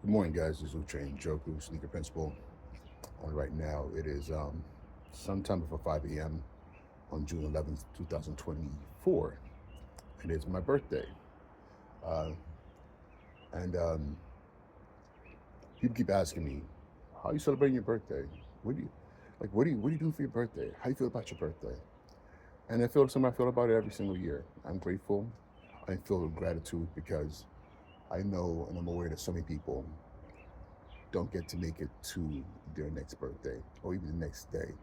Good morning, guys. This is Uche Joku, sneaker principal. And right now it is sometime before 5 a.m. on June 11th, 2024. And it's my birthday. Uh, and people keep asking me, how are you celebrating your birthday? What do you what are you doing for your birthday? How do you feel about your birthday? And I feel something I feel about it every single year. I'm grateful. I feel gratitude because I know and I'm aware that so many people don't get to make it to their next birthday or even the next day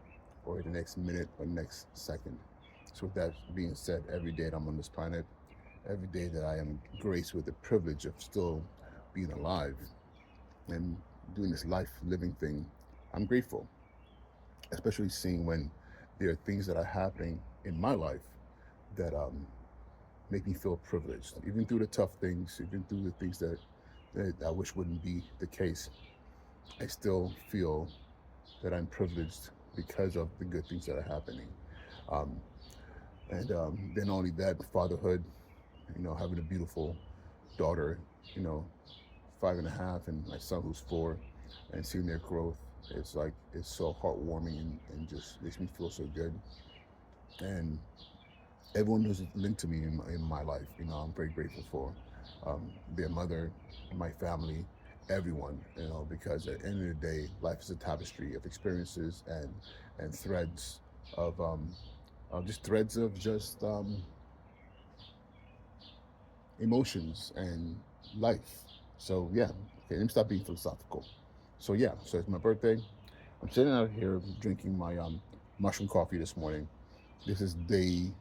or the next minute or next second. So, with that being said, every day that I'm on this planet, every day that I am graced with the privilege of still being alive and doing this life living thing, I'm grateful, especially seeing when there are things that are happening in my life that make me feel privileged, even through the tough things, even through the things that I wish wouldn't be the case. I still feel that I'm privileged because of the good things that are happening. Um, and then only that, fatherhood, having a beautiful daughter, you know, 5.5, and my son who's 4, and seeing their growth, it's so heartwarming and just makes me feel so good. And everyone who's linked to me in my life, I'm very grateful for their mother, my family, everyone, because at the end of the day, life is a tapestry of experiences and threads of just threads of just emotions and life. So yeah, okay, let me stop being philosophical. So yeah, so it's my birthday. I'm sitting out here drinking my mushroom coffee this morning. This is day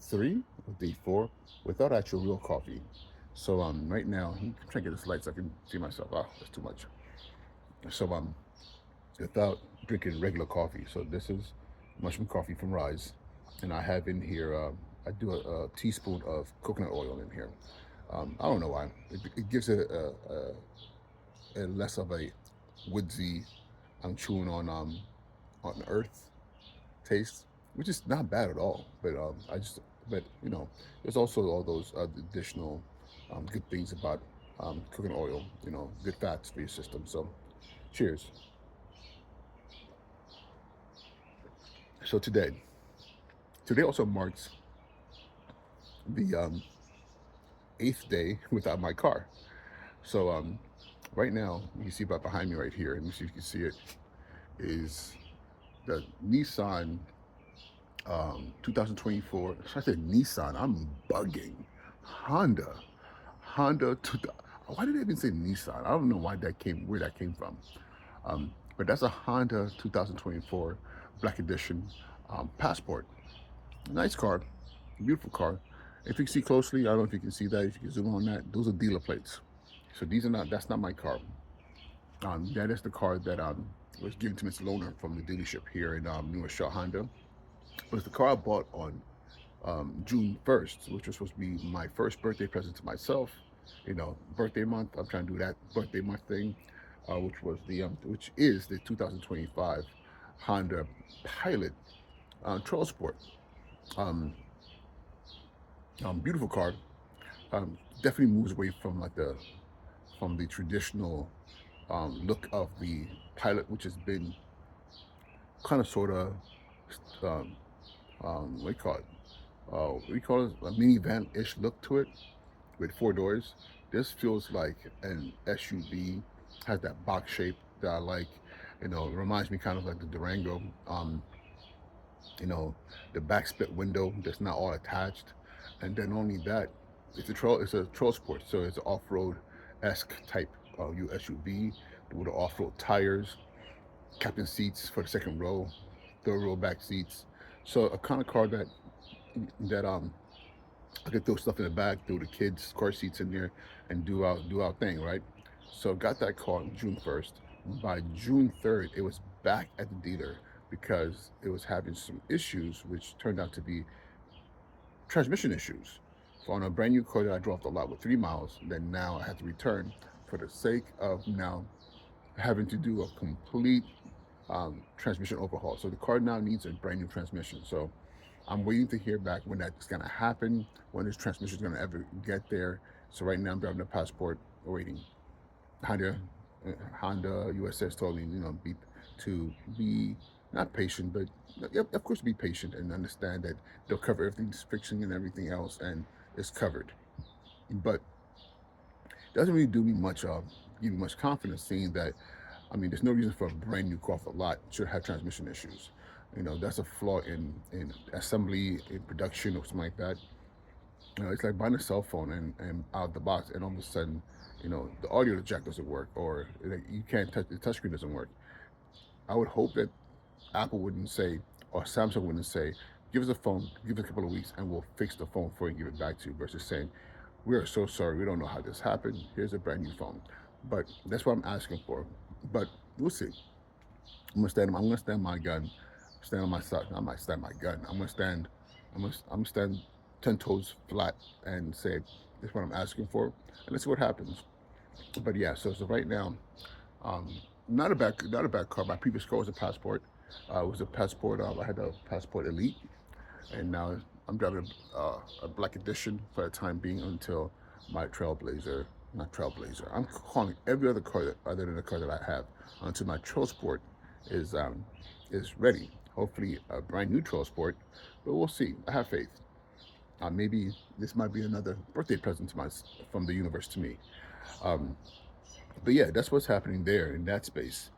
3 or day 4 without actual real coffee. So right now I'm trying to get this light so I can see myself. Oh, that's too much. So without drinking regular coffee. So this is mushroom coffee from Rise, and I have in here. I do a teaspoon of coconut oil in here. I don't know why. It gives it a less of a woodsy. I'm chewing on earth taste, which is not bad at all. But there's also all those additional good things about cooking oil. Good fats for your system. So, cheers. So today also marks the eighth day without my car. So right now, you can see about behind me right here, and see if you can see it, is the Nissan 2024. I said Nissan, I'm bugging. Honda. Honda. Why did I even say Nissan? I don't know where that came from. But that's a Honda 2024 Black Edition Passport. Nice car, beautiful car. If you see closely, I don't know if you can see that. If you can zoom on that, those are dealer plates. So these are not. That's not my car. That is the car that was given to Mr. Loner from the dealership here in New Rochelle Honda. It was the car I bought on June 1st, which was supposed to be my first birthday present to myself. Birthday month. I'm trying to do that birthday month thing, which is the 2025 Honda Pilot Trail Sport. Um, Beautiful car. Definitely moves away from the traditional look of the Pilot, which has been kind of sort of um, what do you call it? What do you call it? A minivan-ish look to it with 4 doors. This feels like an SUV. Has that box shape that I like. It reminds me kind of like the Durango. You know, the back split window that's not all attached, and then only that, it's a trail sport, so it's an off-road esque type SUV with the off-road tires, captain seats for the second row, third row back seats. So a kind of car that I could throw stuff in the back, throw the kids' car seats in there, and do our thing, right? So got that car on June 1st. By June 3rd, it was back at the dealer because it was having some issues, which turned out to be transmission issues. So on a brand new car that I drove a lot with 3 miles, then now I had to return for the sake of now having to do a complete transmission overhaul. So the car now needs a brand new transmission. So I'm waiting to hear back when that's gonna happen, when this transmission is gonna ever get there. So right now I'm driving a Passport, waiting. Hi there. Honda USS told me, to be not patient, but yep, of course, be patient and understand that they'll cover everything, friction and everything else, and it's covered. But it doesn't really do me much give me much confidence seeing that. I mean, there's no reason for a brand new car for a lot should have transmission issues. That's a flaw in assembly, in production, or something like that. It's like buying a cell phone and out the box, and all of a sudden, the audio jack doesn't work, or like, you can't touch the touchscreen doesn't work. I would hope that Apple wouldn't say, or Samsung wouldn't say, give us a phone, give us a couple of weeks, and we'll fix the phone for you and give it back to you, versus saying, we are so sorry, we don't know how this happened. Here's a brand new phone. But that's what I'm asking for. But we'll see. I'm gonna stand my gun, stand on my side. I might stand my gun. I'm gonna stand 10 toes flat and say, this is what I'm asking for, and let's see what happens. But yeah, so right now, um, not a bad car. My previous car was a Passport. It was a Passport. I had a Passport Elite, and now I'm driving a Black Edition for the time being until my Trailblazer, not Trailblazer. I'm calling every other car other than the car that I have until my Trail Sport is um, is ready. Hopefully, a brand new Trail Sport, but we'll see. I have faith. Maybe this might be another birthday present from the universe to me. Um, but yeah, that's what's happening there in that space.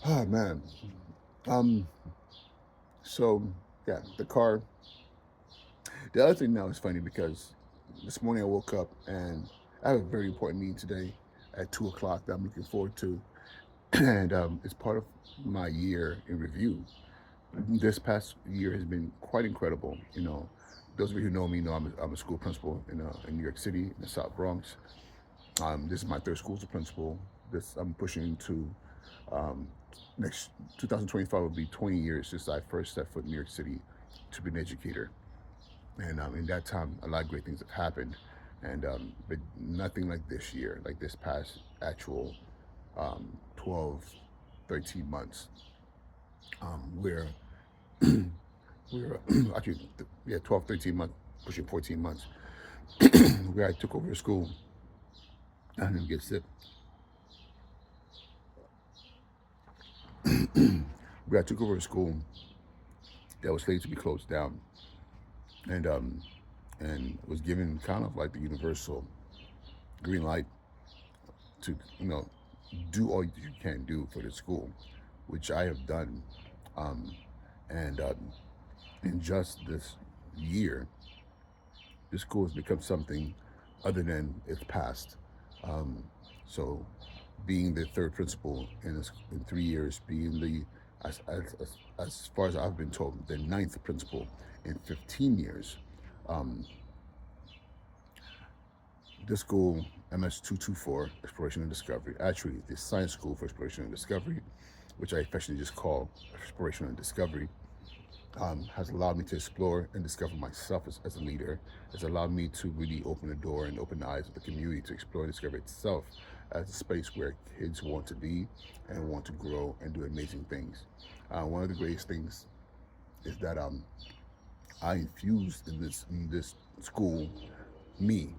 Oh man. Um. So yeah, the car. The other thing now is funny because this morning I woke up and I have a very important meeting today at 2 o'clock that I'm looking forward to, and it's part of my year in review. This past year has been quite incredible. Those of you who know me know I'm a school principal in New York City, in the South Bronx. This is my third school as a principal. This I'm pushing to um, next 2025 will be 20 years since I first set foot in New York City to be an educator. And in that time, a lot of great things have happened, and but nothing like this year, like this past actual 12, 13 months, where we're actually, yeah, 12, 13 months, pushing 14 months, where I took over a school. I didn't get sick. Where I took over a school that was slated to be closed down, and was given kind of like the universal green light to do all you can do for the school, which I have done. Um, and in just this year, the school has become something other than its past. Um, so, being the third principal in 3 years, being the as far as I've been told, the ninth principal in 15 years. Um, this school, MS224, Exploration and Discovery, actually the Science School for Exploration and Discovery, which I affectionately just call Exploration and Discovery, has allowed me to explore and discover myself as a leader. Has allowed me to really open the door and open the eyes of the community to explore and discover itself as a space where kids want to be and want to grow and do amazing things. One of the greatest things is that I infused in this school me.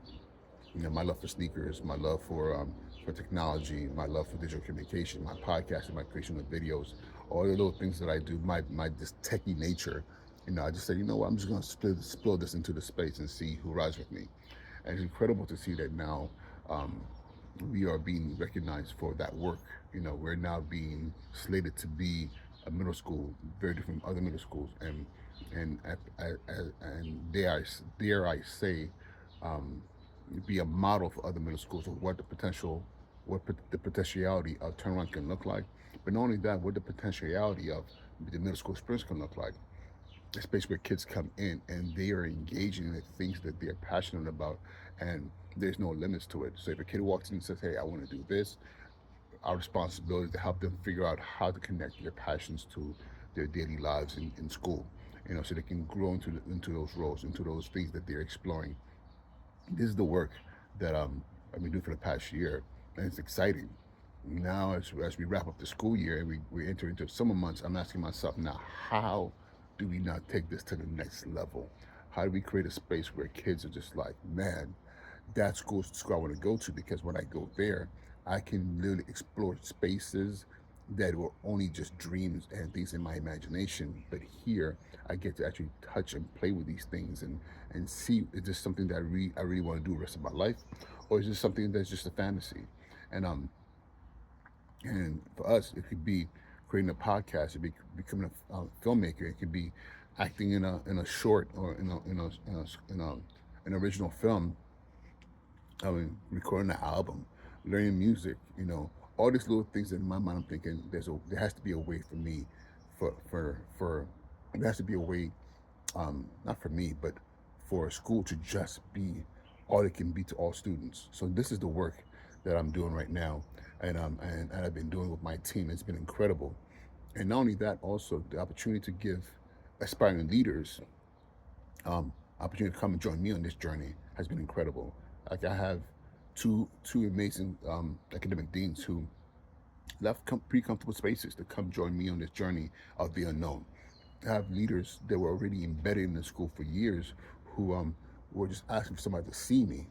My love for sneakers, my love for technology, my love for digital communication, my podcasting, my creation of videos, all the little things that I do, my this techie nature. I just said, you know what, I'm just gonna spill this into the space and see who rides with me. And it's incredible to see that now um, we are being recognized for that work. We're now being slated to be a middle school, very different from other middle schools, and dare I say, um, be a model for other middle schools of the potentiality of turnaround can look like. But not only that, what the potentiality of the middle school experience can look like. A space where kids come in and they are engaging in the things that they're passionate about, and there's no limits to it. So if a kid walks in and says, "Hey, I want to do this," our responsibility is to help them figure out how to connect their passions to their daily lives in school. So they can grow into those roles, into those things that they're exploring. This is the work that I've been doing for the past year, and it's exciting. Now, as we wrap up the school year and we enter into summer months, I'm asking myself now, how do we not take this to the next level? How do we create a space where kids are just like, man, that school's the school I want to go to, because when I go there, I can literally explore spaces that were only just dreams and things in my imagination. But here, I get to actually touch and play with these things and see, is this something that I really want to do the rest of my life, or is this something that's just a fantasy? And and for us, it could be creating a podcast, it could be becoming a filmmaker, it could be acting in a short or an original film. I mean, recording an album, learning music, all these little things in my mind. I'm thinking there has to be a way for me, for there has to be a way, not for me, but for a school to just be all it can be to all students. So this is the work that I'm doing right now, and I've been doing with my team. It's been incredible, and not only that, also the opportunity to give aspiring leaders opportunity to come and join me on this journey has been incredible. Like I have two amazing academic deans who left pretty comfortable spaces to come join me on this journey of the unknown. I have leaders that were already embedded in the school for years who were just asking for somebody to see me,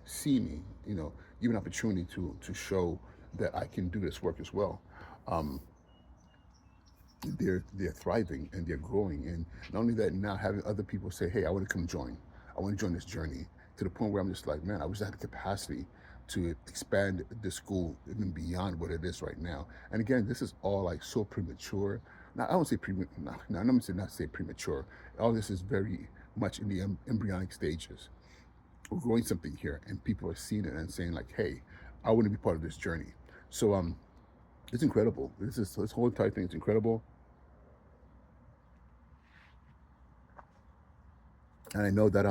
give an opportunity to show that I can do this work as well. Um, they're thriving and they're growing, and not only that, now having other people say, hey, I want to come join, I want to join this journey, to the point where I'm just like, man, I wish I had the capacity to expand the school even beyond what it is right now. And again, this is all like so premature. Now I don't say I'm not say not say premature. All this is very much in the embryonic stages. We're growing something here, and people are seeing it and saying like, hey, I want to be part of this journey. So it's incredible. This whole entire thing is incredible. And I know that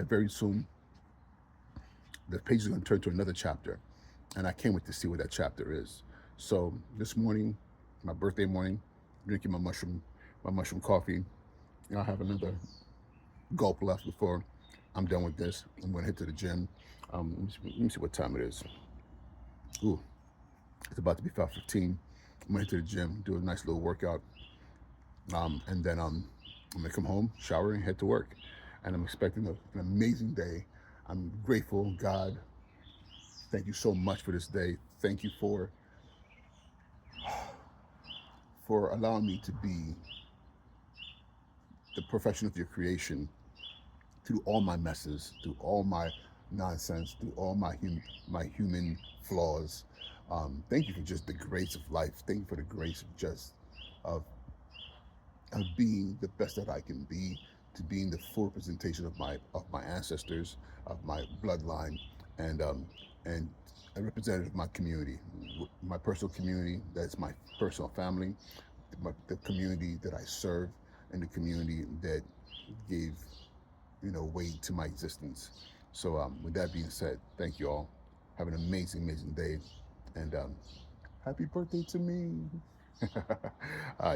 very soon the page is going to turn to another chapter, and I can't wait to see what that chapter is. So this morning, my birthday morning, drinking my mushroom coffee. I'll have another gulp left before I'm done with this. I'm going to head to the gym. Let me see what time it is. Ooh, it's about to be 5:15. I'm going to head to the gym, do a nice little workout, and then I'm going to come home, shower, and head to work. And I'm expecting an amazing day. I'm grateful, God. Thank you so much for this day. Thank you for allowing me to be the perfection of your creation through all my messes, through all my nonsense, through all my human flaws. Thank you for just the grace of life. Thank you for the grace of of being the best that I can be, to being the full representation of my ancestors, of my bloodline, and a representative of my community, my personal community. That's my personal family, the community that I serve, and the community that gave weight to my existence. So with that being said, thank you all. Have an amazing day, and happy birthday to me.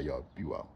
Y'all be well.